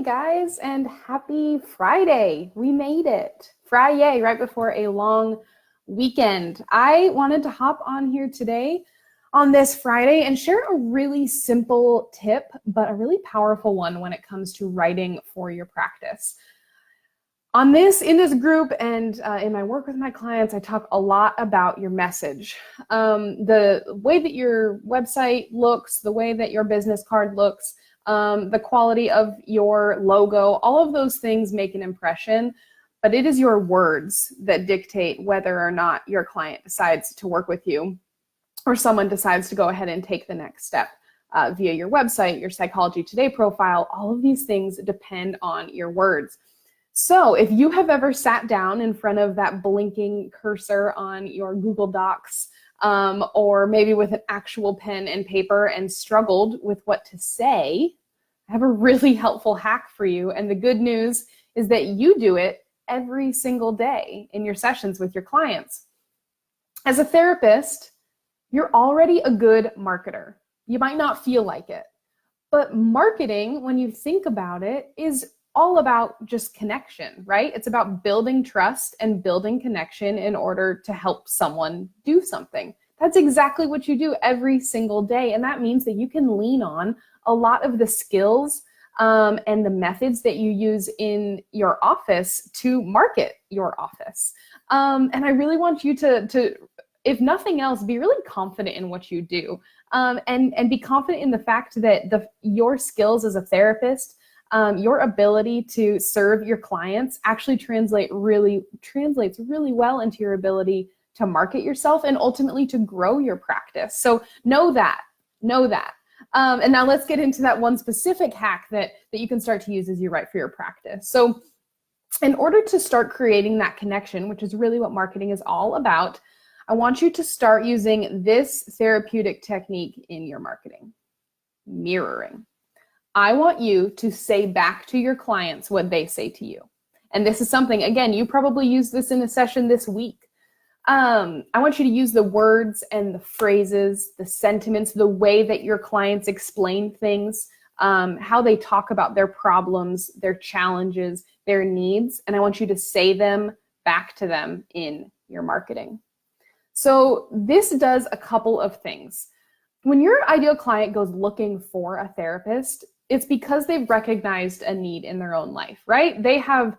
Hey guys, and happy Friday. We made it. Friday, right before a long weekend. I wanted to hop on here today on this Friday and share a really simple tip, but a really powerful one when it comes to writing for your practice. In this group and in my work with my clients, I talk a lot about your message. The way that your website looks, the way that your business card looks, the quality of your logo, all of those things make an impression, but it is your words that dictate whether or not your client decides to work with you or someone decides to go ahead and take the next step via your website, your Psychology Today profile. All of these things depend on your words. So if you have ever sat down in front of that blinking cursor on your Google Docs, or maybe with an actual pen and paper and struggled with what to say, I have a really helpful hack for you. And the good news is that you do it every single day in your sessions with your clients. As a therapist, you're already a good marketer. You might not feel like it, but marketing, when you think about it, is all about just connection, right? It's about building trust and building connection in order to help someone do something. That's exactly what you do every single day. And that means that you can lean on a lot of the skills and the methods that you use in your office to market your office. And I really want you to, if nothing else, be really confident in what you do, and be confident in the fact that your skills as a therapist, your ability to serve your clients actually translates really well into your ability to market yourself and ultimately to grow your practice. So know that. And now let's get into that one specific hack that you can start to use as you write for your practice. So in order to start creating that connection, which is really what marketing is all about, I want you to start using this therapeutic technique in your marketing: mirroring. I want you to say back to your clients what they say to you. And this is something, again, you probably use this in a session this week. I want you to use the words and the phrases, the sentiments, the way that your clients explain things, how they talk about their problems, their challenges, their needs, and I want you to say them back to them in your marketing. So this does a couple of things. When your ideal client goes looking for a therapist, it's because they've recognized a need in their own life, right? They have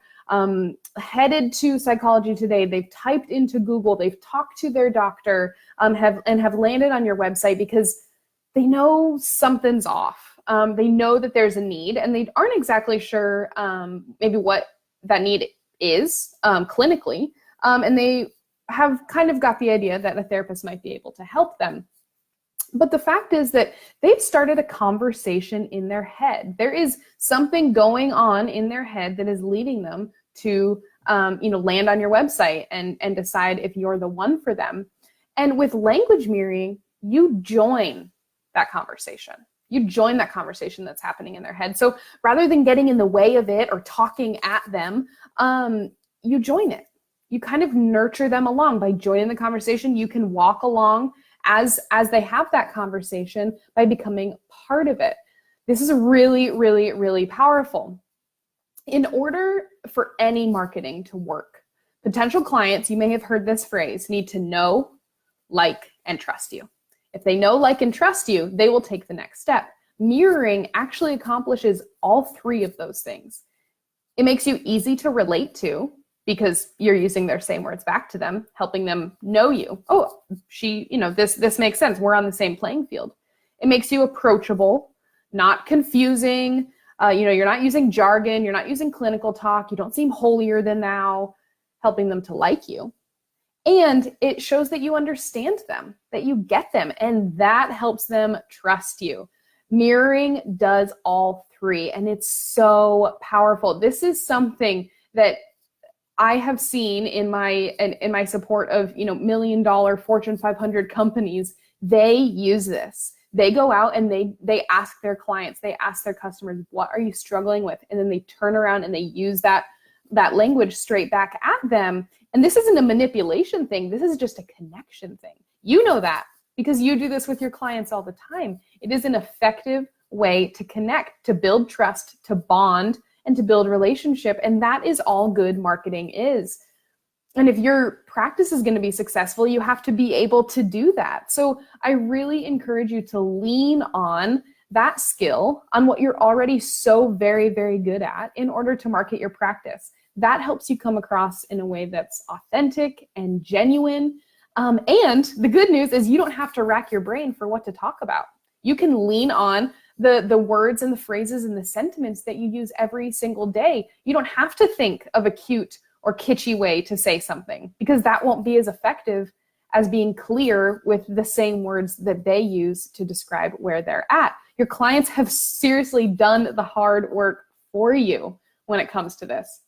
headed to Psychology Today, they've typed into Google, they've talked to their doctor, have landed on your website because they know something's off. They know that there's a need and they aren't exactly sure maybe what that need is clinically, and they have kind of got the idea that a therapist might be able to help them. But the fact is that they've started a conversation in their head. There is something going on in their head that is leading them to land on your website and decide if you're the one for them. And with language mirroring, you join that conversation. You join that conversation that's happening in their head. So rather than getting in the way of it or talking at them, you join it. You kind of nurture them along by joining the conversation. You can walk along as they have that conversation by becoming part of it. This is really, really, really powerful. In order for any marketing to work, potential clients, you may have heard this phrase, need to know, like, and trust you. If they know, like, and trust you, they will take the next step. Mirroring actually accomplishes all three of those things. It makes you easy to relate to, because you're using their same words back to them, helping them know you. Oh, this makes sense. We're on the same playing field. It makes you approachable, not confusing. You're not using jargon. You're not using clinical talk. You don't seem holier than thou, helping them to like you. And it shows that you understand them, that you get them, and that helps them trust you. Mirroring does all three, and it's so powerful. This is something that I have seen in my support of $1 million Fortune 500 companies. They use this. They go out and they ask their clients, they ask their customers, what are you struggling with? And then they turn around and they use that language straight back at them. And this isn't a manipulation thing. This is just a connection thing. You know that because you do this with your clients all the time. It is an effective way to connect, to build trust, to bond, and to build relationship. And that is all good marketing is. And if your practice is going to be successful, you have to be able to do that. So I really encourage you to lean on that skill, on what you're already so very, very good at in order to market your practice. That helps you come across in a way that's authentic and genuine. And the good news is you don't have to rack your brain for what to talk about. You can lean on the words and the phrases and the sentiments that you use every single day. You don't have to think of a cute or kitschy way to say something, because that won't be as effective as being clear with the same words that they use to describe where they're at. Your clients have seriously done the hard work for you when it comes to this.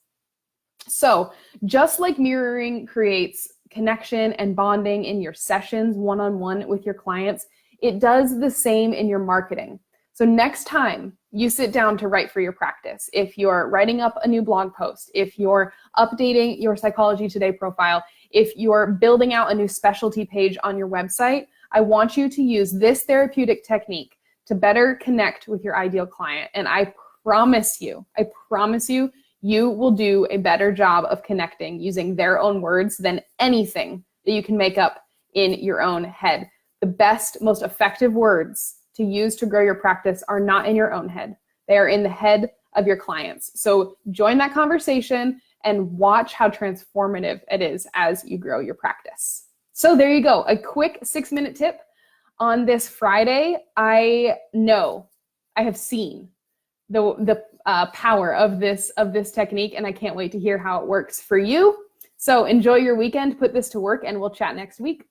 So just like mirroring creates connection and bonding in your sessions one-on-one with your clients, it does the same in your marketing. So next time you sit down to write for your practice, if you're writing up a new blog post, if you're updating your Psychology Today profile, if you're building out a new specialty page on your website, I want you to use this therapeutic technique to better connect with your ideal client. And I promise you, you will do a better job of connecting using their own words than anything that you can make up in your own head. The best, most effective words to use to grow your practice are not in your own head. They are in the head of your clients. So join that conversation and watch how transformative it is as you grow your practice. So there you go, a quick 6-minute tip on this Friday. I know, I have seen the power of this technique, and I can't wait to hear how it works for you. So enjoy your weekend, put this to work, and we'll chat next week.